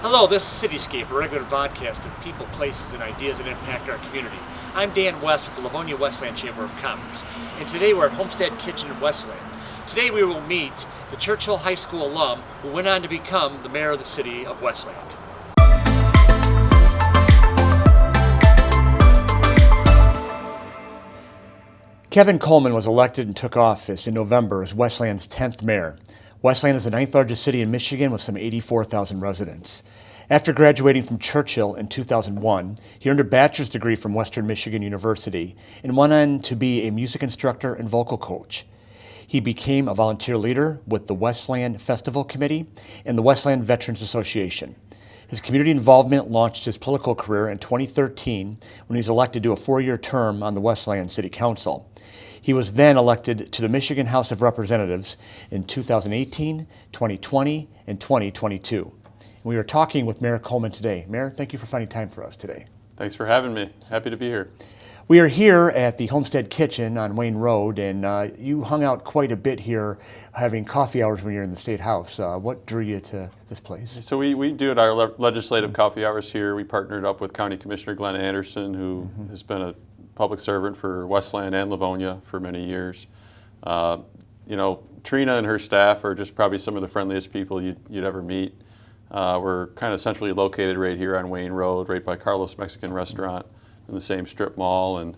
Hello, this is CityScape, a regular vodcast of people, places, and ideas that impact our community. I'm Dan West with the Livonia Westland Chamber of Commerce, and today we're at Homestead Kitchen in Westland. Today we will meet the Churchill High School alum who went on to become the mayor of the city of Westland. Kevin Coleman was elected and took office in November as Westland's 10th mayor. Westland is the 9th largest city in Michigan with some 84,000 residents. After graduating from Churchill in 2001, he earned a bachelor's degree from Western Michigan University and went on to be a music instructor and vocal coach. He became a volunteer leader with the Westland Festival Committee and the Westland Veterans Association. His community involvement launched his political career in 2013 when he was elected to a 4-year term on the Westland City Council. He was then elected to the Michigan House of Representatives in 2018, 2020, and 2022. And we are talking with Mayor Coleman today. Mayor, thank you for finding time for us today. Thanks for having me. Happy to be here. We are here at the Homestead Kitchen on Wayne Road, and you hung out quite a bit here having coffee hours when you're in the State House. What drew you to this place? So we do our legislative coffee hours here. We partnered up with County Commissioner Glenn Anderson, who has been a public servant for Westland and Livonia for many years. Trina and her staff are just probably some of the friendliest people you'd ever meet. We're kind of centrally located right here on Wayne Road, right by Carlos Mexican Restaurant in the same strip mall. And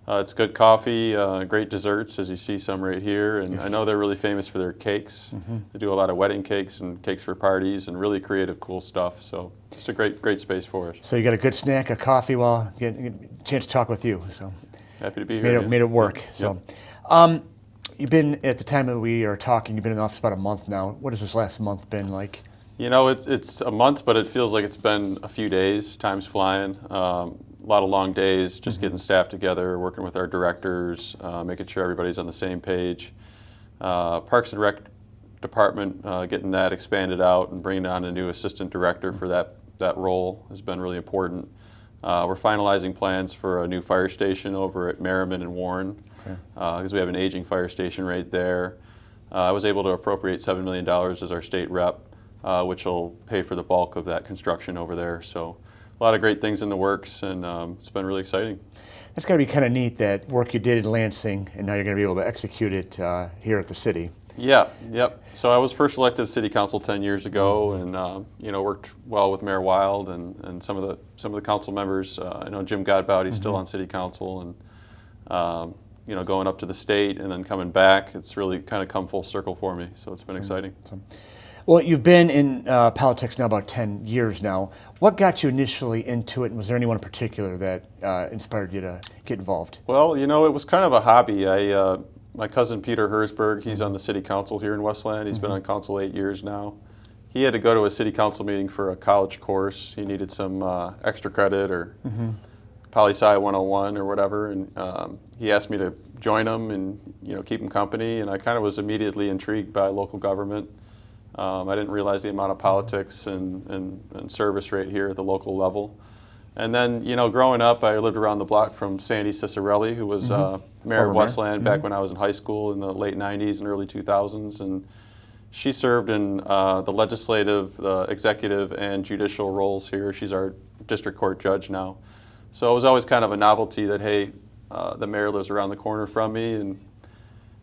it's good coffee, great desserts, as you see some right here. And yes. I know they're really famous for their cakes. They do a lot of wedding cakes and cakes for parties and really creative, cool stuff. So just a great space for us. So you got a good snack, a coffee while getting a chance to talk with you. So happy to be here. Made it work. Yep. So you've been, at the time that we are talking, you've been in the office about a month now. What has this last month been like? You know, it's a month, but it feels like it's been a few days. Time's flying. A lot of long days, just getting staff together, working with our directors, making sure everybody's on the same page. Parks and Rec Department, getting that expanded out and bringing on a new assistant director for that role has been really important. We're finalizing plans for a new fire station over at Merriman and Warren, because we have an aging fire station right there. I was able to appropriate $7 million as our state rep, which will pay for the bulk of that construction over there. So a lot of great things in the works, and it's been really exciting. That's got to be kind of neat, that work you did in Lansing, and now you're going to be able to execute it here at the city. Yeah, yep. So I was first elected to City Council 10 years ago, and worked well with Mayor Wild and some of the council members. I know Jim Godbout, he's still on City Council, and going up to the state and then coming back, it's really kind of come full circle for me. So it's been exciting. Well, you've been in politics now about 10 years now. What got you initially into it, and was there anyone in particular that inspired you to get involved? Well, it was kind of a hobby. My cousin Peter Herzberg, he's on the city council here in Westland. He's been on council 8 years now. He had to go to a city council meeting for a college course. He needed some extra credit or Poli-Sci 101 or whatever, and he asked me to join him and keep him company, and I kind of was immediately intrigued by local government. I didn't realize the amount of politics and service right here at the local level. And then, growing up, I lived around the block from Sandy Cicerelli, who was mayor of Westland back when I was in high school in the late 90s and early 2000s. And she served in the legislative, executive, and judicial roles here. She's our district court judge now. So it was always kind of a novelty that, hey, the mayor lives around the corner from me. And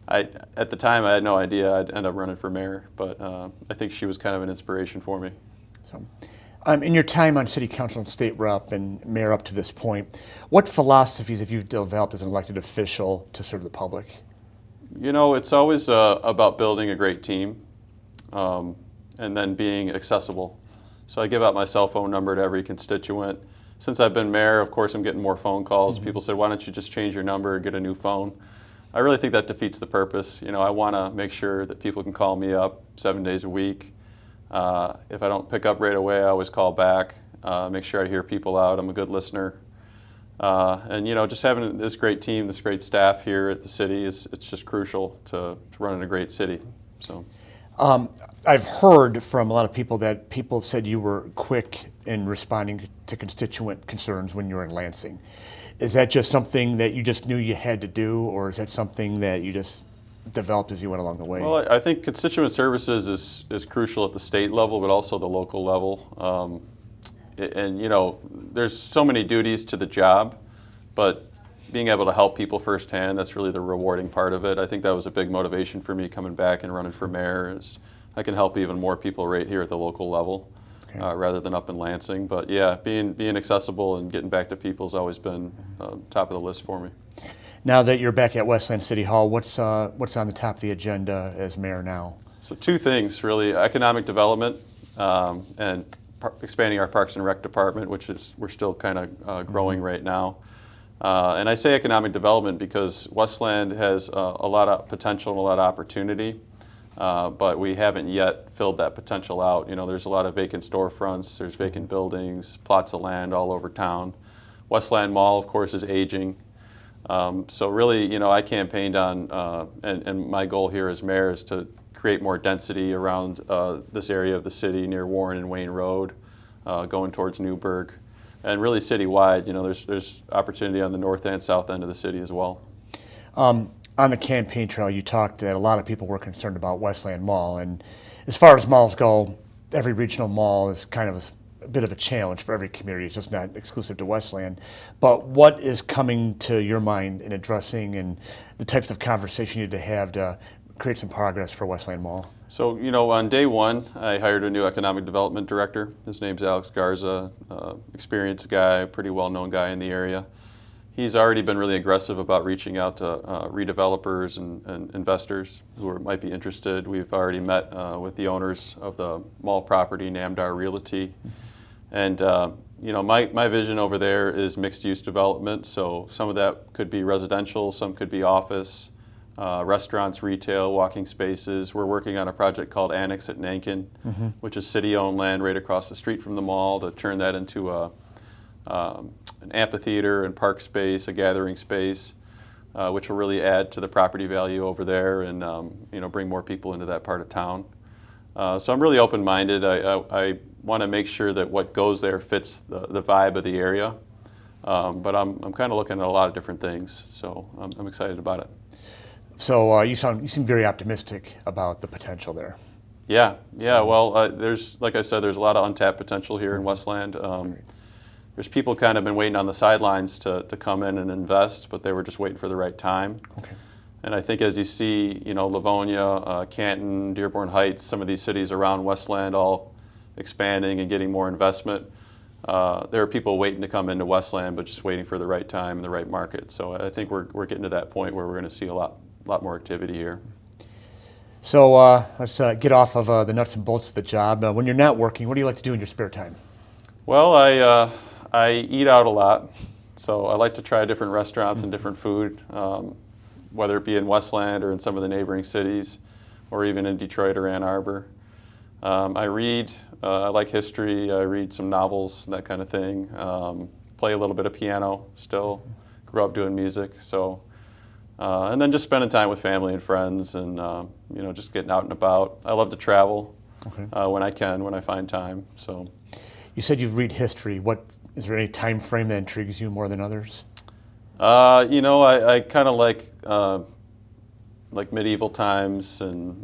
at the time, I had no idea I'd end up running for mayor, but I think she was kind of an inspiration for me. So, in your time on city council and state rep and mayor up to this point, what philosophies have you developed as an elected official to serve the public? It's always about building a great team and then being accessible. So I give out my cell phone number to every constituent. Since I've been mayor, of course, I'm getting more phone calls. People said, why don't you just change your number and get a new phone? I really think that defeats the purpose. I want to make sure that people can call me up 7 days a week. If I don't pick up right away, I always call back, make sure I hear people out. I'm a good listener. And just having this great team, this great staff here at the city, it's just crucial to running a great city. So, I've heard from a lot of people that people have said you were quick in responding to constituent concerns when you were in Lansing. Is that just something that you just knew you had to do, or is that something that you just developed as you went along the way? Well, I think constituent services is crucial at the state level, but also the local level. And there's so many duties to the job, but being able to help people firsthand, that's really the rewarding part of it. I think that was a big motivation for me coming back and running for mayor, is I can help even more people right here at the local level, rather than up in Lansing. But yeah, being accessible and getting back to people has always been top of the list for me. Now that you're back at Westland City Hall, what's on the top of the agenda as mayor now? So two things really: economic development and expanding our Parks and Rec department, which we're still kind of growing right now. And I say economic development because Westland has a lot of potential and a lot of opportunity, but we haven't yet filled that potential out. There's a lot of vacant storefronts, there's vacant buildings, plots of land all over town. Westland Mall, of course, is aging. So really, I campaigned on, and my goal here as mayor is to create more density around this area of the city near Warren and Wayne Road, going towards Newburgh. And really citywide, there's opportunity on the north and south end of the city as well. On the campaign trail, you talked that a lot of people were concerned about Westland Mall. And as far as malls go, every regional mall is kind of a bit of a challenge for every community. It's just not exclusive to Westland. But what is coming to your mind in addressing and the types of conversation you need to have to create some progress for Westland Mall? So, on day one, I hired a new economic development director. His name's Alex Garza, experienced guy, pretty well-known guy in the area. He's already been really aggressive about reaching out to redevelopers and investors who might be interested. We've already met with the owners of the mall property, Namdar Realty. And, my vision over there is mixed-use development. So some of that could be residential, some could be office. Restaurants, retail, walking spaces. We're working on a project called Annex at Nankin, which is city-owned land right across the street from the mall, to turn that into an amphitheater and park space, a gathering space, which will really add to the property value over there and bring more people into that part of town. So I'm really open-minded. I want to make sure that what goes there fits the vibe of the area, but I'm kind of looking at a lot of different things, so I'm excited about it. So you seem very optimistic about the potential there. Yeah. Well, like I said, there's a lot of untapped potential here in Westland. There's people kind of been waiting on the sidelines to come in and invest, but they were just waiting for the right time. Okay. And I think as you see, Livonia, Canton, Dearborn Heights, some of these cities around Westland all expanding and getting more investment, there are people waiting to come into Westland, but just waiting for the right time and the right market. So I think we're getting to that point where we're going to see a lot more activity here. So let's get off of the nuts and bolts of the job. When you're not working, what do you like to do in your spare time? Well, I eat out a lot, so I like to try different restaurants and different food, whether it be in Westland or in some of the neighboring cities, or even in Detroit or Ann Arbor. I read. I like history. I read some novels, that kind of thing. Play a little bit of piano still. Grew up doing music, so. And then just spending time with family and friends, and just getting out and about. I love to travel when I can, when I find time. So, you said you read history. Is there any time frame that intrigues you more than others? I kind of like medieval times, and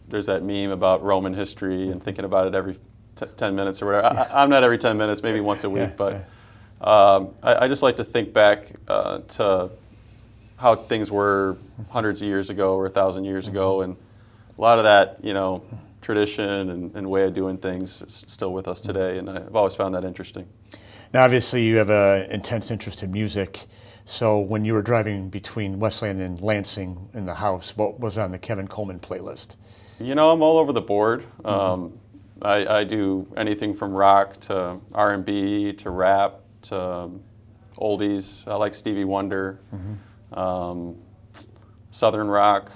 there's that meme about Roman history and thinking about it every 10 minutes or whatever. Yeah. I'm not every 10 minutes, maybe once a week, but I just like to think back to how things were hundreds of years ago or 1,000 years ago, and a lot of that, tradition and way of doing things is still with us today, and I've always found that interesting. Now, obviously, you have an intense interest in music. So when you were driving between Westland and Lansing in the house, what was on the Kevin Coleman playlist? I'm all over the board. I do anything from rock to R&B to rap to oldies. I like Stevie Wonder. Southern rock,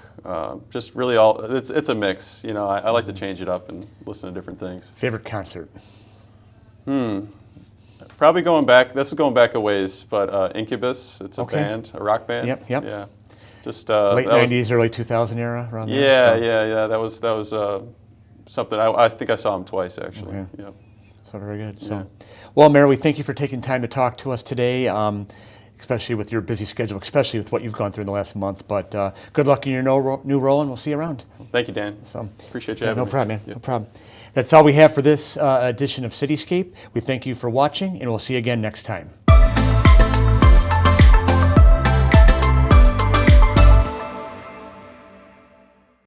just really it's a mix. I like to change it up and listen to different things. Favorite concert? Probably this is going back a ways, but Incubus, it's a band, a rock band. Yep. Yeah. Just late 90s, early 2000 era around there? Yeah. That was something, I think I saw him twice actually. Okay. Yeah. So very good. Yeah. Well, Mayor, we thank you for taking time to talk to us today. especially with your busy schedule, especially with what you've gone through in the last month. But good luck in your new role, and we'll see you around. Thank you, Dan. So, Appreciate you having me. No problem, man. Yep. No problem. That's all we have for this edition of Cityscape. We thank you for watching, and we'll see you again next time.